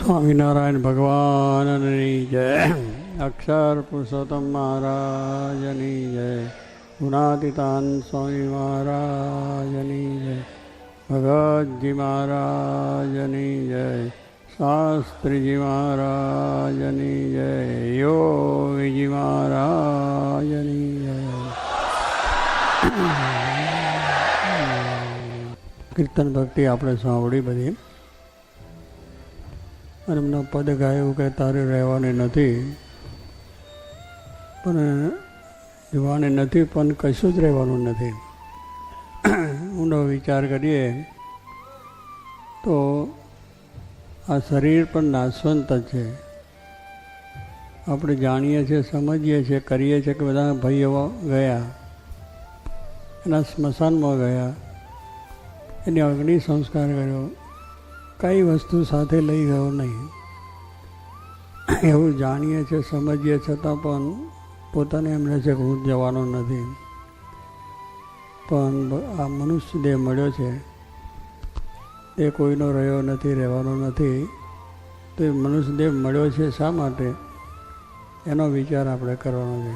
સ્વામિનારાયણ ભગવાનની જય. અક્ષર પુરુષોત્તમ મહારાજની જય. ગુણાતીતાન સ્વામી મહારાજની જય. ભગતજી મહારાજની જય. શાસ્ત્રીજી મહારાજની જય. યોગીજી મહારાજની જય. કીર્તન ભક્તિ આપણે સાંભળી બધી, અને એમના પદ ગાયું કે તારે રહેવાની નથી, પણ જોવાની નથી, પણ કશું જ રહેવાનું નથી. ઊંડો વિચાર કરીએ તો આ શરીર પણ નાશવંત છે. આપણે જાણીએ છીએ, સમજીએ છીએ, કરીએ છીએ કે બધા ભાઈઓ ગયા, એના સ્મશાનમાં ગયા, એને અગ્નિ સંસ્કાર કર્યો, કઈ વસ્તુ સાથે લઈ ગયો નહીં. એવું જાણીએ છીએ, સમજીએ, છતાં પણ પોતાને એમ રહે છે કે હું જવાનો નથી. પણ આ મનુષ્ય દેહ મળ્યો છે, એ કોઈનો રહ્યો નથી, રહેવાનો નથી. તો એ મનુષ્ય દેહ મળ્યો છે શા માટે, એનો વિચાર આપણે કરવાનો છે.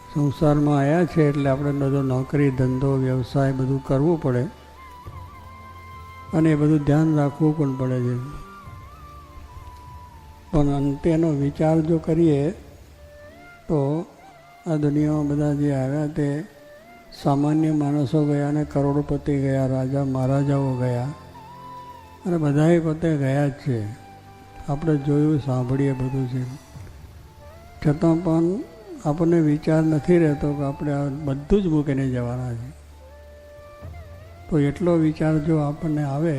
સંસારમાં આવ્યા છે એટલે આપણે બધો નોકરી, ધંધો, વ્યવસાય બધું કરવું પડે, અને એ બધું ધ્યાન રાખવું પણ પડે છે. પણ અંતે એનો વિચાર જો કરીએ તો આ દુનિયામાં બધા જે આવ્યા તે સામાન્ય માણસો ગયા, અને કરોડપતિ ગયા, રાજા મહારાજાઓ ગયા, અને બધાએ પોતે ગયા જ છે. આપણે જોયું, સાંભળીએ બધું છે. છતાં પણ આપણને વિચાર નથી રહેતો કે આપણે આ બધું જ મૂકીને જવાના છે. તો એટલો વિચાર જો આપણને આવે,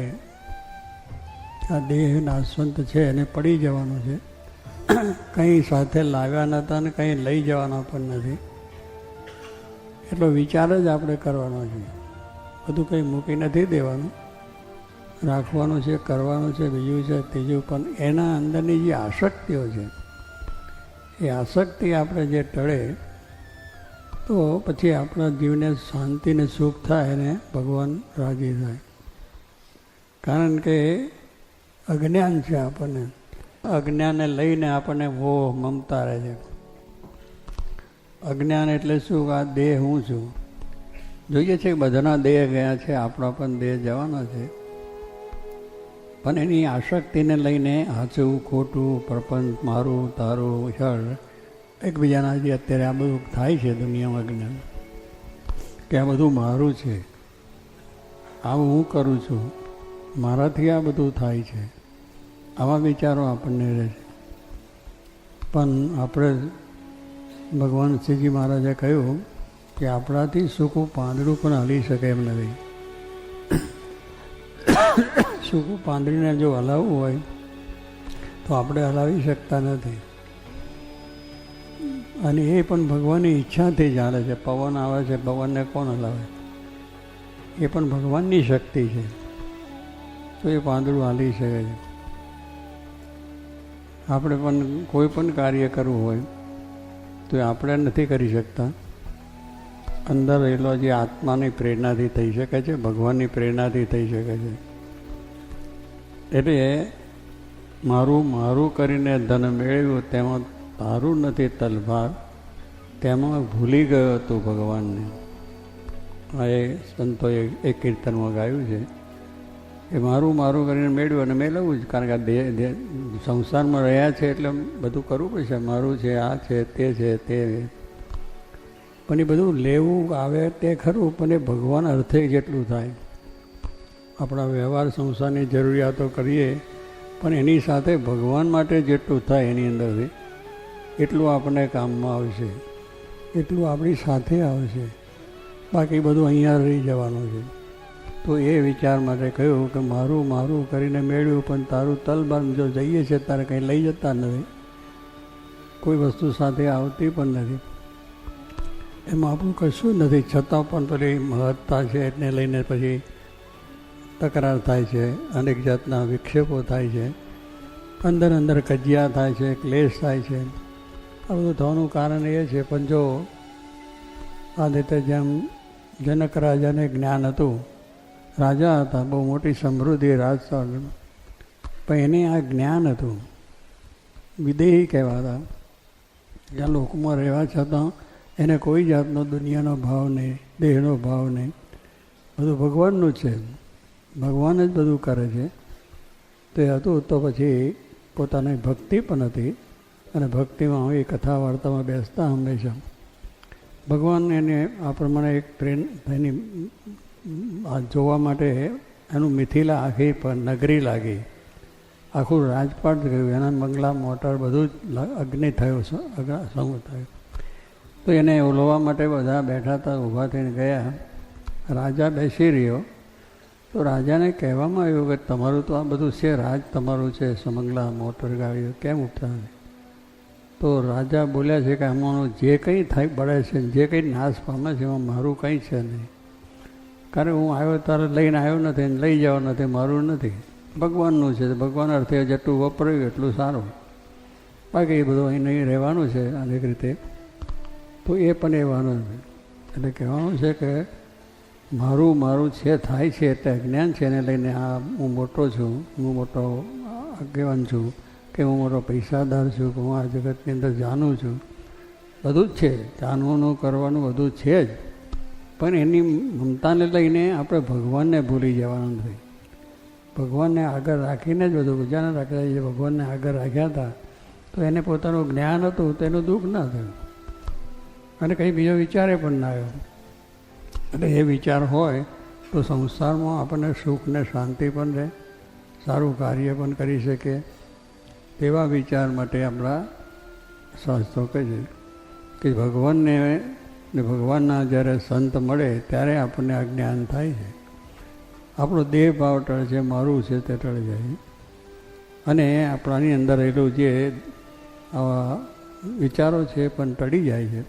આ દેહ નાશવંત છે, એને પડી જવાનું છે, કંઈ સાથે લાવ્યા નહોતા ને કંઈ લઈ જવાના પણ નથી, એટલો વિચાર જ આપણે કરવાનો છે. બધું કંઈ મૂકી નથી દેવાનું, રાખવાનું છે, કરવાનું છે, બીજું છે, ત્રીજું. પણ એના અંદરની જે આસક્તિઓ છે, એ આસક્તિ આપણે જે ટળે તો પછી આપણા જીવને શાંતિ ને સુખ થાય, અને ભગવાન રાજી થાય. કારણ કે અજ્ઞાન છે આપણને, અજ્ઞાનને લઈને આપણને મોહ મમતા રહે છે. અજ્ઞાન એટલે શું? આ દેહ હું છું. જોઈએ છે કે બધાના દેહ ગયા છે, આપણો પણ દેહ જવાનો છે, પણ એની આસક્તિને લઈને સાચું ખોટું, પ્રપંચ, મારું તારું, છળ, એકબીજાના જે અત્યારે આ બધું થાય છે દુનિયામાં જ્ઞાન, કે આ બધું મારું છે, આવું હું કરું છું, મારાથી આ બધું થાય છે, આવા વિચારો આપણને રહે છે. પણ આપણે ભગવાન શ્રીજી મહારાજે કહ્યું કે આપણાથી સૂકું પાંદડું પણ હલી શકે એમ નથી. સૂકું પાંદડીને જો હલાવવું હોય તો આપણે હલાવી શકતા નથી, અને એ પણ ભગવાનની ઈચ્છાથી ચાલે છે. પવન આવે છે, પવનને કોણ હલાવે? એ પણ ભગવાનની શક્તિ છે, તો એ પાંદડું હાલી શકે છે. આપણે પણ કોઈ પણ કાર્ય કરવું હોય તો આપણે નથી કરી શકતા. અંદર રહેલો જે આત્માની પ્રેરણાથી થઈ શકે છે, ભગવાનની પ્રેરણાથી થઈ શકે છે. એટલે મારું મારું કરીને ધન મેળવ્યું, તેમાં તારું નથી તલભાર, તેમાં ભૂલી ગયો તું ભગવાનને. આ એ સંતોએ એક કીર્તનમાં ગાયું છે કે મારું મારું કરીને મેળવ્યું અને મેળવવું જ. કારણ કે આ દેહ સંસારમાં રહ્યા છે એટલે બધું કરવું પડશે. મારું છે, આ છે, તે છે, તે. પણ એ બધું લેવું આવે તે ખરું, પણ એ ભગવાન અર્થે જેટલું થાય. આપણા વ્યવહાર સંસારની જરૂરિયાતો કરીએ, પણ એની સાથે ભગવાન માટે જેટલું થાય એની અંદરથી એટલું આપણને કામમાં આવશે, એટલું આપણી સાથે આવશે. બાકી બધું અહીંયા રહી જવાનું છે. તો એ વિચાર માટે કહ્યું કે મારું મારું કરીને મેળવ્યું, પણ તારું તલબાર જો જઈએ છે તારે કંઈ લઈ જતા નથી, કોઈ વસ્તુ સાથે આવતી પણ નથી, એમાં આપણું કશું નથી. છતાં પણ પેલી મહત્તા છે એને લઈને પછી તકરાર થાય છે, અનેક જાતના વિક્ષેપો થાય છે, અંદર અંદર કજિયા થાય છે, ક્લેશ થાય છે. આ બધું થવાનું કારણ એ છે. પણ જો આ રીતે જેમ જનક રાજાને જ્ઞાન હતું, રાજા હતા, બહુ મોટી સમૃદ્ધિ રાજ, પણ એને આ જ્ઞાન હતું. વિદેહી કહેવાતા. જ્યાં લોકમાં રહેવા છતાં એને કોઈ જાતનો દુનિયાનો ભાવ નહીં, દેહનો ભાવ નહીં, બધું ભગવાનનું છે. ભગવાન જ બધું કરે છે. તે હતું તો પછી પોતાની ભક્તિ પણ હતી, અને ભક્તિમાં એ કથા વાર્તામાં બેસતા હંમેશા. ભગવાન એને આ પ્રમાણે એક ટ્રેન એની જોવા માટે એનું મિથિલા આખી પણ નગરી લાગી, આખું રાજપાટ ગયું, એના બંગલા મોટર બધું જ અગ્નિ થયું, સમૂહ થયું. તો એને ઓલવા માટે બધા બેઠા હતા, ઊભા થઈને ગયા. રાજા બેસી રહ્યો. તો રાજાને કહેવામાં આવ્યું કે તમારું તો આ બધું છે, રાજ તમારું છે, સમંગલા મોટર ગાડીઓ કેમ ઉઠતા નથી? તો રાજા બોલ્યા છે કે આમાંનું જે કંઈ થાય બળે છે, જે કંઈ નાશ પામે છે એમાં મારું કંઈ છે નહીં. કારણ હું આવ્યો તારે લઈને આવ્યો નથી, લઈ જવા નથી, મારું નથી, ભગવાનનું છે. ભગવાન અર્થે જેટલું વપરાયું એટલું સારું, બાકી એ બધું અહીં નહીં રહેવાનું છે અનેક રીતે. તો એ પણ એવાનું છે. એટલે કહેવાનું છે કે મારું મારું છે થાય છે એટલે અજ્ઞાન છે, એને લઈને આ હું મોટો છું, હું મોટો આગેવાન છું, કે હું મોટો પૈસાદાર છું, કે હું આ જગતની અંદર જાણું છું, બધું જ છે, જાણવાનું કરવાનું બધું છે જ. પણ એની મમતાને લઈને આપણે ભગવાનને ભૂલી જવાનું નથી. ભગવાનને આગળ રાખીને જ બધું બીજાને રાખ્યા છે. ભગવાનને આગળ રાખ્યા હતા તો એને પોતાનું જ્ઞાન હતું, તેનું દુઃખ ના થયું, અને કંઈ બીજો વિચારે પણ ના આવ્યો. એટલે એ વિચાર હોય તો સંસારમાં આપણને સુખ ને શાંતિ પણ રહે, સારું કાર્ય પણ કરી શકે. તેવા વિચાર માટે આપણા શાસ્ત્રો કહે છે કે ભગવાનને ને ભગવાનના જ્યારે સંત મળે ત્યારે આપણને આ જ્ઞાન થાય છે. આપણો દેહ ભાવ ટળે છે, મારું છે તે ટળી જાય, અને આપણાની અંદર રહેલું જે આવા વિચારો છે પણ ટળી જાય છે.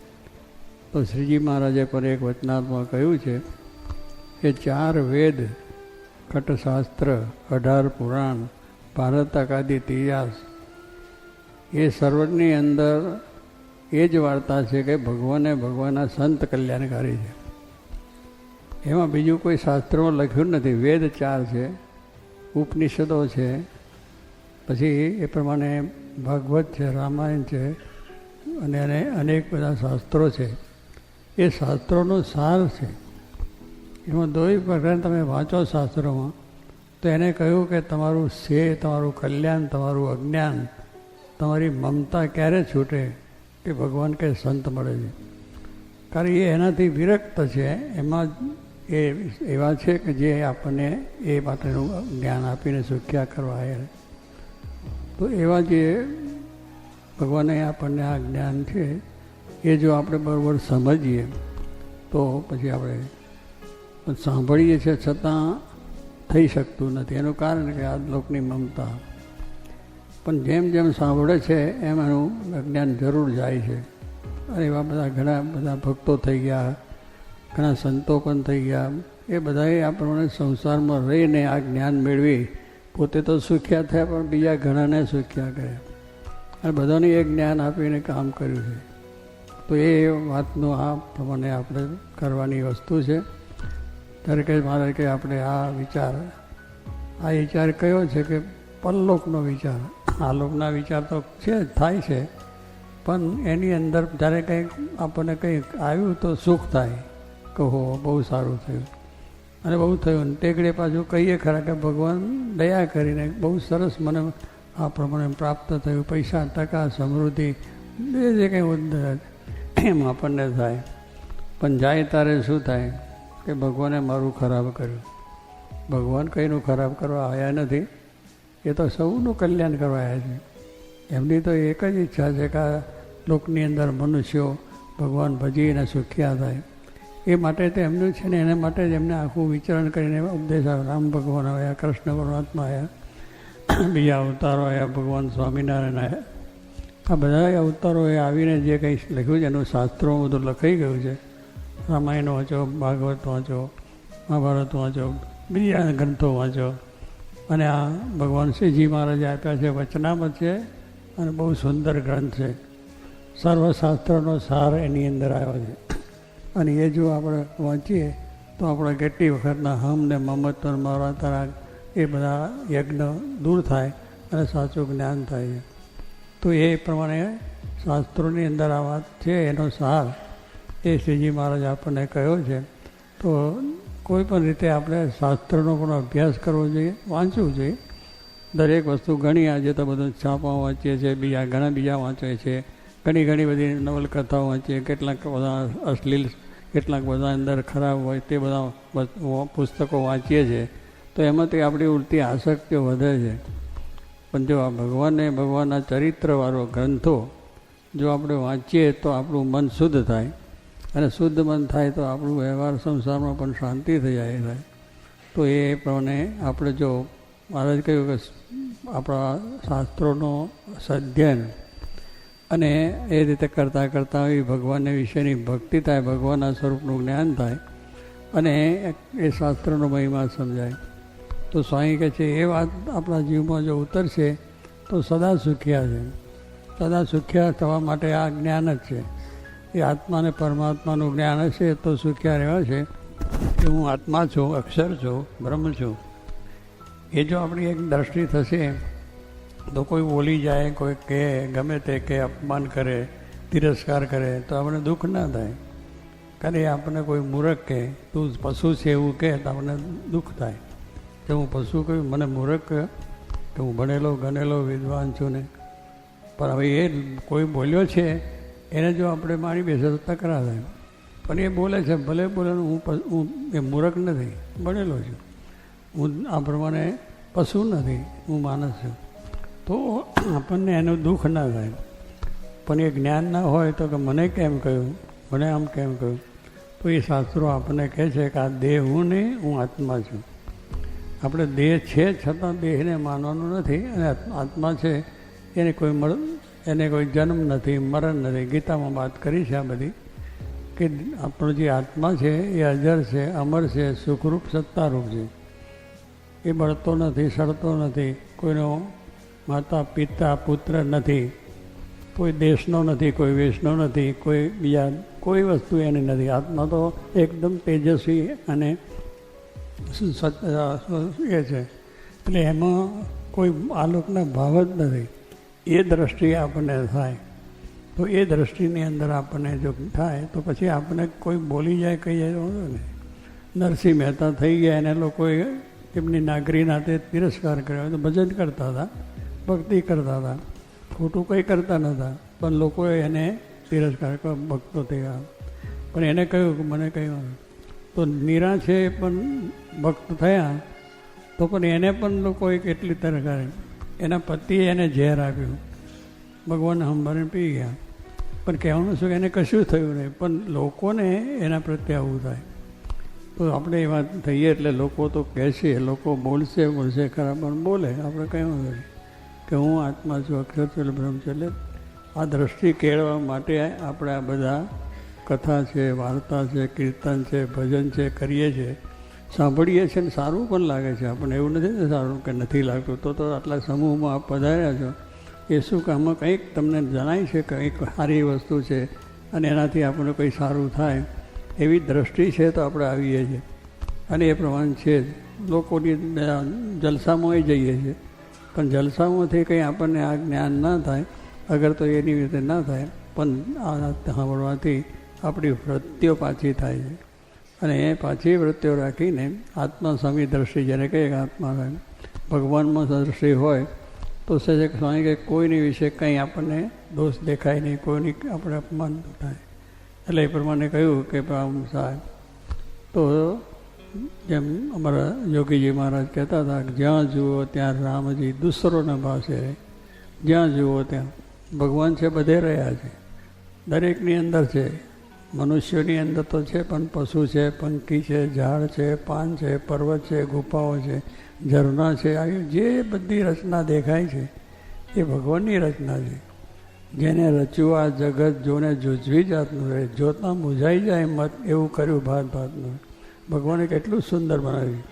તો શ્રીજી મહારાજે પણ એક વચનાત્મા કહ્યું છે કે 4 વેદ, કટશાસ્ત્ર, 18 પુરાણ, ભારતકાદિ ઇતિહાસ, એ સર્વની અંદર એ જ વાર્તા છે કે ભગવાનના સંત કલ્યાણકારી છે. એમાં બીજું કોઈ શાસ્ત્રમાં લખ્યું નથી. વેદ 4 છે, ઉપનિષદો છે, પછી એ પ્રમાણે ભાગવત છે, રામાયણ છે, અને અનેક બધા શાસ્ત્રો છે. એ શાસ્ત્રોનો સાર છે. એમાં દોય પ્રકાર તમે વાંચો શાસ્ત્રોમાં તો એને કહ્યું કે તમારું છે, તમારું કલ્યાણ, તમારું અજ્ઞાન, તમારી મમતા ક્યારે છૂટે કે ભગવાન કે સંત મળે છે. કારણ એ એનાથી વિરક્ત છે, એમાં એ એવા છે કે જે આપણને એ માટેનું જ્ઞાન આપીને સુખ્યા કરવા આવ્યા. તો એવા જે ભગવાને આપણને આ જ્ઞાન છે એ જો આપણે બરાબર સમજીએ તો પછી આપણે સાંભળીએ છીએ છતાં થઈ શકતું નથી. એનું કારણ કે આ લોકની મમતા. પણ જેમ જેમ સાંભળે છે એમ એનું જ્ઞાન જરૂર જાય છે. અને એવા બધા ઘણા બધા ભક્તો થઈ ગયા, ઘણા સંતો પણ થઈ ગયા. એ બધાએ આ પ્રમાણે સંસારમાં રહીને આ જ્ઞાન મેળવી પોતે તો સુખ્યા થયા, પણ બીજા ઘણાને સુખ્યા કર્યા, અને બધાને એ જ્ઞાન આપીને કામ કર્યું છે. તો એ વાતનું આ પ્રમાણે આપણે કરવાની વસ્તુ છે. ત્યારે કે મારે કે આપણે આ વિચાર કયો છે કે પરલોકનો વિચાર. આ લોકના વિચાર તો છે જ, થાય છે, પણ એની અંદર જ્યારે કંઈક આપણને કંઈક આવ્યું તો સુખ થાય, કહો બહુ સારું થયું અને બહુ થયું. ટેકડે પાછું કહીએ ખરા કે ભગવાન દયા કરીને બહુ સરસ મને આ પ્રમાણે પ્રાપ્ત થયું, પૈસા, ટકા, સમૃદ્ધિ, જે કંઈ એમ આપણને થાય. પણ જાય ત્યારે શું થાય કે ભગવાને મારું ખરાબ કર્યું. ભગવાન કંઈનું ખરાબ કરવા આવ્યા નથી, એ તો સૌનું કલ્યાણ કરવા આવ્યા છે. એમની તો એક જ ઈચ્છા છે કે આ લોકની અંદર મનુષ્યો ભગવાન ભજીને સુખ્યા થાય. એ માટે તો એમનું છે ને, એના માટે જ એમને આખું વિચરણ કરીને ઉપદેશ આવ્યો. રામ ભગવાન આવ્યા, કૃષ્ણ પરમાત્મા આવ્યા, બીજા અવતારો આવ્યા, ભગવાન સ્વામિનારાયણ આવ્યા. આ બધા અવતારોએ આવીને જે કંઈ લખ્યું છે એનું શાસ્ત્રોમાં બધું લખાઈ ગયું છે. રામાયણ વાંચો, ભાગવત વાંચો, મહાભારત વાંચો, બીજા ગ્રંથો વાંચો. અને આ ભગવાન શ્રીજી મહારાજે આપ્યા છે વચનામત છે, અને બહુ સુંદર ગ્રંથ છે. સર્વશાસ્ત્રનો સાર એની અંદર આવ્યો છે. અને એ જો આપણે વાંચીએ તો આપણે કેટલી વખતના હમ ને મમત્વ મારા તારા એ બધા યજ્ઞ દૂર થાય અને સાચું જ્ઞાન થાય છે. તો એ પ્રમાણે શાસ્ત્રોની અંદર આ વાત છે, એનો સાર એ શ્રીજી મહારાજ આપણને કહ્યો છે. તો કોઈ પણ રીતે આપણે શાસ્ત્રનો પણ અભ્યાસ કરવો જોઈએ, વાંચવું જોઈએ. દરેક વસ્તુ ઘણી આજે તો બધું છાપા વાંચીએ છીએ, ઘણા બીજા વાંચે છે, ઘણી બધી નવલકથાઓ વાંચીએ, કેટલાક બધા અશ્લીલ, કેટલાક બધા અંદર ખરાબ હોય તે બધા પુસ્તકો વાંચીએ છીએ. તો એમાંથી આપણી ઉલટી આસક્તિઓ વધે છે. પણ જો આ ભગવાનના ચરિત્રવાળો ગ્રંથો જો આપણે વાંચીએ તો આપણું મન શુદ્ધ થાય, અને શુદ્ધ મન થાય તો આપણું વ્યવહાર સંસારમાં પણ શાંતિ થઈ જાય. તો એ પ્રમાણે આપણે જો મહારાજ કહ્યું કે આપણા શાસ્ત્રોનો અધ્યયન અને એ રીતે કરતાં કરતાં ભગવાનને વિશેની ભક્તિ થાય, ભગવાનના સ્વરૂપનું જ્ઞાન થાય અને એ શાસ્ત્રનો મહિમા સમજાય. તો સ્વામી કહે છે એ વાત આપણા જીવમાં જો ઉતરશે તો સદા સુખિયા છે. સદા સુખિયા થવા માટે આ જ્ઞાન જ છે. એ આત્મા અને પરમાત્માનું જ્ઞાન હશે તો સુખિયા રહેવા છે કે હું આત્મા છું, અક્ષર છું, બ્રહ્મ છું. એ જો આપણી એક દ્રષ્ટિ થશે તો કોઈ બોલી જાય, કોઈ કહે, ગમે તે કે અપમાન કરે, તિરસ્કાર કરે તો આપણે દુઃખ ના થાય. કારણ એ આપણને કોઈ મૂર્ખ કહે, તું પશુ છે એવું કહે તો આપણને દુઃખ થાય કે હું પશુ કહ્યું, મને મૂર્ખ કહ્યો કે હું ભણેલો ગણેલો વિદ્વાન છું ને. પણ હવે એ કોઈ બોલ્યો છે એને જો આપણે મારી બેસે તો તકરાર થાય. પણ એ બોલે છે, ભલે બોલે, હું એ મૂર્ખ નથી, ભણેલો છું, હું આ પ્રમાણે પશુ નથી, હું માણસ છું. તો આપણને એનું દુઃખ ના થાય. પણ એ જ્ઞાન ના હોય તો કે મને કેમ કહ્યું, મને આમ કેમ કહ્યું. તો એ શાસ્ત્રો આપણને કહે છે કે આ દેહ હું નહીં, હું આત્મા છું. આપણે દેહ છે છતાં દેહને માનવાનું નથી, અને આત્મા છે એને કોઈ જન્મ નથી, મરણ નથી. ગીતામાં વાત કરી છે આ બધી કે આપણો જે આત્મા છે એ અજર છે, અમર છે, સુખરૂપ સત્તારૂપ છે. એ બળતો નથી, સડતો નથી, કોઈનો માતા પિતા પુત્ર નથી, કોઈ દેશનો નથી, કોઈ વેશનો નથી, કોઈ બીજા કોઈ વસ્તુ એની નથી. આત્મા તો એકદમ તેજસ્વી અને એ છે. એટલે એમાં કોઈ આલોકના ભાવ જ નથી. એ દ્રષ્ટિ આપણને થાય તો એ દ્રષ્ટિની અંદર આપણને જો થાય તો પછી આપણને કોઈ બોલી જાય, કહી જાય ને. નરસિંહ મહેતા થઈ ગયા, એને લોકોએ એમની નાગરી નાતે તિરસ્કાર કર્યો. તો ભજન કરતા હતા, ભક્તિ કરતા હતા, ખોટું કંઈ કરતા નહોતા, પણ લોકોએ એને તિરસ્કાર કર્યો, ભક્તો થયા. પણ એને કહ્યું કે મને કહ્યું તો નીરા છે પણ ભક્ત થયા, તો પણ એને પણ લોકોએ કેટલી તિરસ્કાર. એના પતિએ એને ઝેર આપ્યું, ભગવાન સંભાળીને પી ગયા. પણ કહેવાનું શું કે એને કશું થયું નહીં, પણ લોકોને એના પ્રત્યે આવું થાય. તો આપણે એ વાત થઈએ એટલે લોકો તો કહેશે, લોકો બોલશે ખરા, પણ બોલે. આપણે કહેવું નથી કે હું આત્મા છું, અક્ષર છું, બ્રહ્મ છું. એટલે આ દ્રષ્ટિ કેળવવા માટે આપણે આ બધા કથા છે, વાર્તા છે, કીર્તન છે, ભજન છે કરીએ છીએ, સાંભળીએ છીએ ને સારું પણ લાગે છે. આપણને એવું નથી ને સારું કે નથી લાગતું. તો આટલા સમૂહમાં આપ પધાર્યા છો એ શું કે આમાં કંઈક તમને જણાય છે કે કંઈક સારી વસ્તુ છે અને એનાથી આપણને કંઈ સારું થાય એવી દ્રષ્ટિ છે તો આપણે આવીએ છીએ. અને એ પ્રમાણે છે જ. લોકોની જલસામાં જઈએ છીએ, પણ જલસામાંથી કંઈ આપણને આ જ્ઞાન ના થાય અગર તો એની રીતે ના થાય. પણ આ સાંભળવાથી આપણી વૃત્તિઓ પાછી થાય છે, અને એ પાછી વૃત્તિઓ રાખીને આત્મા સ્વામી દ્રષ્ટિ, જેને કહીએ કે આત્મા ભગવાનમાં દ્રષ્ટિ હોય તો સજે સ્વામી કે કોઈની વિશે કંઈ આપણને દોષ દેખાય નહીં, કોઈની આપણે અપમાન ન થાય. એટલે એ પ્રમાણે કહ્યું કે સાહેબ તો જેમ અમારા યોગીજી મહારાજ કહેતા હતા કે જ્યાં જુઓ ત્યાં રામજી દૂસરોના ભાષે, જ્યાં જુઓ ત્યાં ભગવાન છે, બધે રહ્યા છે, દરેકની અંદર છે. મનુષ્યોની અંદર તો છે, પણ પશુ છે, પંખી છે, ઝાડ છે, પાન છે, પર્વત છે, ગુફાઓ છે, ઝરણા છે, આવી જે બધી રચના દેખાય છે એ ભગવાનની રચના છે. જેને રચ્યું આ જગત જોને જુજવી જાતનું રહે, જોતા મૂંઝાઈ જાય મત એવું કર્યું ભાતનું. ભગવાને કેટલું સુંદર બનાવ્યું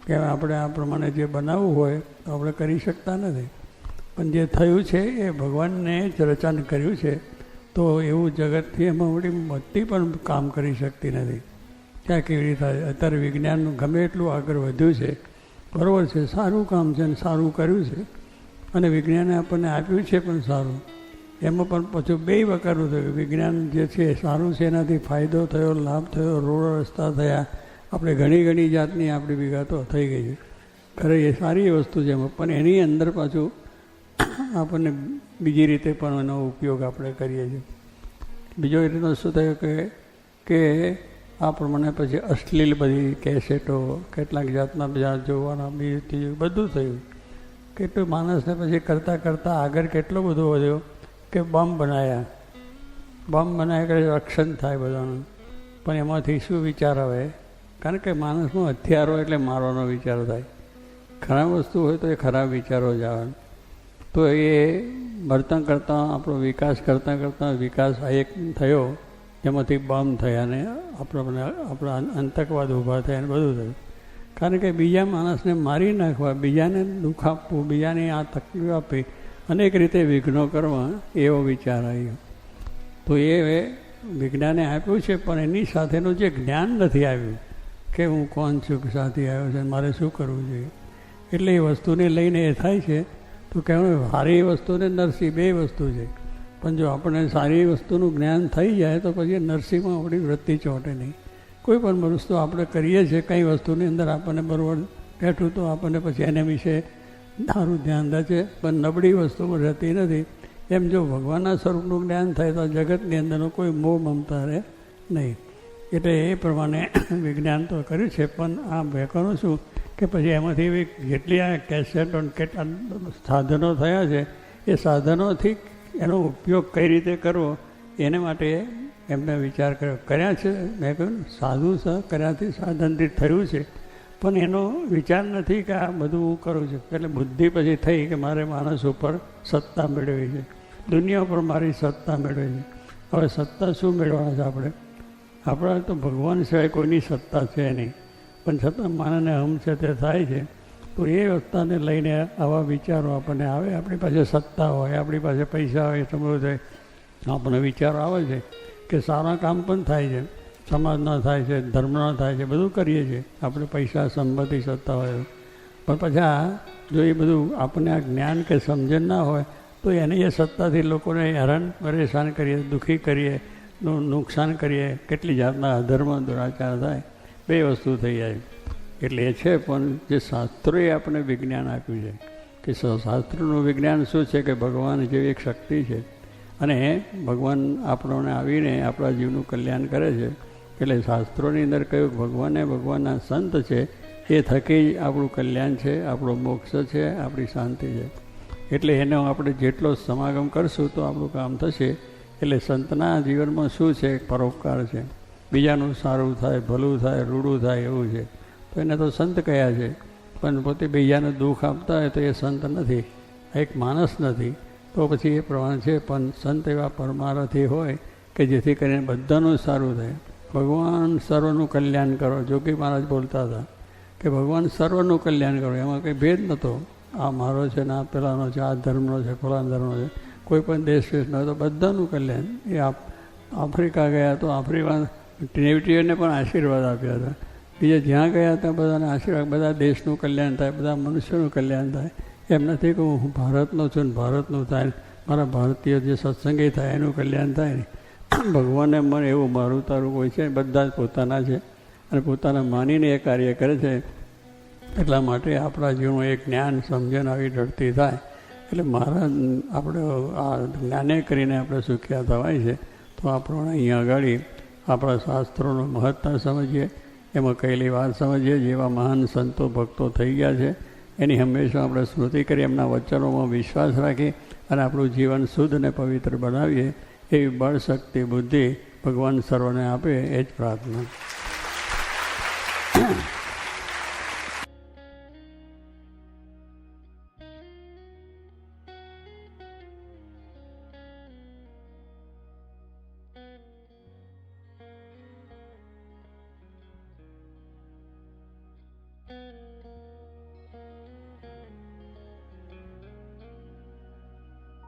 કે આપણે આ પ્રમાણે જે બનાવવું હોય તો આપણે કરી શકતા નથી, પણ જે થયું છે એ ભગવાનને જ રચન કર્યું છે. તો એવું જગતથી એમાં વળી બધી પણ કામ કરી શકતી નથી. ક્યાં કેવી રીતે થાય? અત્યારે વિજ્ઞાનનું ગમે એટલું આગળ વધ્યું છે, બરાબર છે, સારું કામ છે ને સારું કર્યું છે, અને વિજ્ઞાને આપણને આપ્યું છે પણ સારું. એમાં પણ પાછું બે વકારું થયું. વિજ્ઞાન જે છે એ સારું છે, એનાથી ફાયદો થયો, લાભ થયો, રોડ રસ્તા થયા, આપણે ઘણી જાતની આપણી વિગતો થઈ ગઈ છે. ખરે એ સારી વસ્તુ છે, પણ એની અંદર પાછું આપણને બીજી રીતે પણ એનો ઉપયોગ આપણે કરીએ છીએ. બીજો રીતનો શું થયું કે આ પ્રમાણે પછી અશ્લીલ બધી કેસેટો, કેટલાક જાતના બધા જોવાના, બીજું ત્રીજું બધું થયું. કેટલું માણસને પછી કરતાં આગળ કેટલો બધો વધ્યો કે બોમ્બ બનાવ્યા કરે રક્ષણ થાય બધાનું. પણ એમાંથી શું વિચાર આવે? કારણ કે માણસમાં હથિયારો એટલે મારવાનો વિચાર થાય. ખરાબ વસ્તુ હોય તો એ ખરાબ વિચારો જ આવે. તો એ કરતાં આપણો વિકાસ કરતાં વિકાસ એક થયો, એમાંથી બોમ્બ થયા ને આપણા આતંકવાદ ઊભા થયા ને બધું થયું. કારણ કે બીજા માણસને મારી નાખવા, બીજાને દુઃખ આપવું, બીજાને આ તકલીફ આપી, અનેક રીતે વિઘ્નો કરવા, એવો વિચાર આવ્યો. તો એ વિજ્ઞાને આપ્યું છે, પણ એની સાથેનું જે જ્ઞાન નથી આવ્યું કે હું કોણ છું, સાથી આવ્યો છે, મારે શું કરવું જોઈએ. એટલે એ વસ્તુને લઈને એ થાય છે. તો કહેવાય સારી વસ્તુ ને નરસિંહ બે વસ્તુ છે. પણ જો આપણને સારી વસ્તુનું જ્ઞાન થઈ જાય તો પછી નરસિંહમાં આપણી વૃત્તિ ચોંટે નહીં. કોઈ પણ વસ્તુ આપણે કરીએ છીએ, કઈ વસ્તુની અંદર આપણને બરાબર બેઠું તો આપણને પછી એને વિશે સારું ધ્યાન રહે છે, પણ નબળી વસ્તુમાં રહેતી નથી. એમ જો ભગવાનના સ્વરૂપનું જ્ઞાન થાય તો જગતની અંદરનો કોઈ મોહ મમતા રહે નહીં. એટલે એ પ્રમાણે વિજ્ઞાન તો કર્યું છે. પણ આ વ્યાકરણ શું કે પછી એમાંથી જેટલી આ કેસેટો કેટલા સાધનો થયા છે, એ સાધનોથી એનો ઉપયોગ કઈ રીતે કરવો એને માટે એમને વિચાર કર્યા છે. મેં કહ્યું સાધુ કર્યાથી સાધનથી થયું છે, પણ એનો વિચાર નથી કે આ બધું હું કરું છું. એટલે બુદ્ધિ પછી થઈ કે મારે માણસ ઉપર સત્તા મેળવી છે, દુનિયા ઉપર મારી સત્તા મેળવી છે. હવે સત્તા શું મેળવવાના છે આપણે તો ભગવાન સિવાય કોઈની સત્તા છે નહીં, પણ છતાં માનને હમ છે તે થાય છે. તો એ વસ્તુને લઈને આવા વિચારો આપણને આવે. આપણી પાસે સત્તા હોય, આપણી પાસે પૈસા હોય, સમૃદ્ધ હોય, આપણને વિચારો આવે છે કે સારા કામ પણ થાય છે, સમાજના થાય છે, ધર્મના થાય છે, બધું કરીએ છીએ આપણે પૈસા, સંપત્તિ, સત્તા હોય. પણ પછી જો એ બધું આપણને આ જ્ઞાન કે સમજણ ના હોય તો એની એ સત્તાથી લોકોને હેરાન પરેશાન કરીએ, દુઃખી કરીએ, નુકસાન કરીએ, કેટલી જાતના અધર્મ દુરાચાર થાય, બે વસ્તુ થઈ જાય. એટલે એ છે. પણ જે શાસ્ત્રોએ આપણને વિજ્ઞાન આપ્યું છે કે શાસ્ત્રનું વિજ્ઞાન શું છે કે ભગવાન જેવી એક શક્તિ છે અને ભગવાન આપણને આવીને આપણા જીવનું કલ્યાણ કરે છે. એટલે શાસ્ત્રોની અંદર કહ્યું ભગવાનના સંત છે, એ થકી જ આપણું કલ્યાણ છે, આપણો મોક્ષ છે, આપણી શાંતિ છે. એટલે એનો આપણે જેટલો સમાગમ કરશું તો આપણું કામ થશે. એટલે સંતના જીવનમાં શું છે? પરોપકાર છે, બીજાનું સારું થાય, ભલું થાય, રૂડું થાય એવું છે. તો એને તો સંત કયા છે. પણ પોતે બીજાને દુઃખ આપતા હોય તો એ સંત નથી, એક માણસ નથી. તો પછી એ પ્રમાણે છે. પણ સંત એવા પરમારથી હોય કે જેથી કરીને બધાનું સારું થાય. ભગવાન સર્વનું કલ્યાણ કરો. જોગી મહારાજ બોલતા હતા કે ભગવાન સર્વનું કલ્યાણ કરો, એમાં કંઈ ભેદ નહોતો. આ મારો છે ને આ પેલાનો છે, આ ધર્મનો છે, ફલાણા ધર્મનો છે, કોઈ પણ દેશ ન હોય તો બધાનું કલ્યાણ. એ આફ્રિકા ગયા તો આફ્રિકા નેટિવને પણ આશીર્વાદ આપ્યા હતા. બીજે જ્યાં ગયા ત્યાં બધાને આશીર્વાદ, બધા દેશનું કલ્યાણ થાય, બધા મનુષ્યનું કલ્યાણ થાય. એમ નથી કે હું ભારતનો છું ને ભારતનું થાય, મારા ભારતીય જે સત્સંગી થાય એનું કલ્યાણ થાય ને. ભગવાનને મને એવું મારું તારું કોઈ છે, બધા જ પોતાના છે અને પોતાના માનીને એ કાર્ય કરે છે. એટલા માટે આપણા જીવનમાં એક જ્ઞાન સમજણ આવી ઢળતી થાય. એટલે મારા આપણે આ જ્ઞાને કરીને આપણે સુખ્યા થવાય છે. તો આપણે અહીંયા આગળ આપણા શાસ્ત્રોનું મહત્તા સમજીએ, એમાં કહેલી વાત સમજીએ. જેવા મહાન સંતો ભક્તો થઈ ગયા છે એની હંમેશા આપણે સ્મૃતિ કરી, એમના વચનોમાં વિશ્વાસ રાખી અને આપણું જીવન શુદ્ધ અને પવિત્ર બનાવીએ. એવી બળ, શક્તિ, બુદ્ધિ ભગવાન સર્વને આપે, એ જ પ્રાર્થના.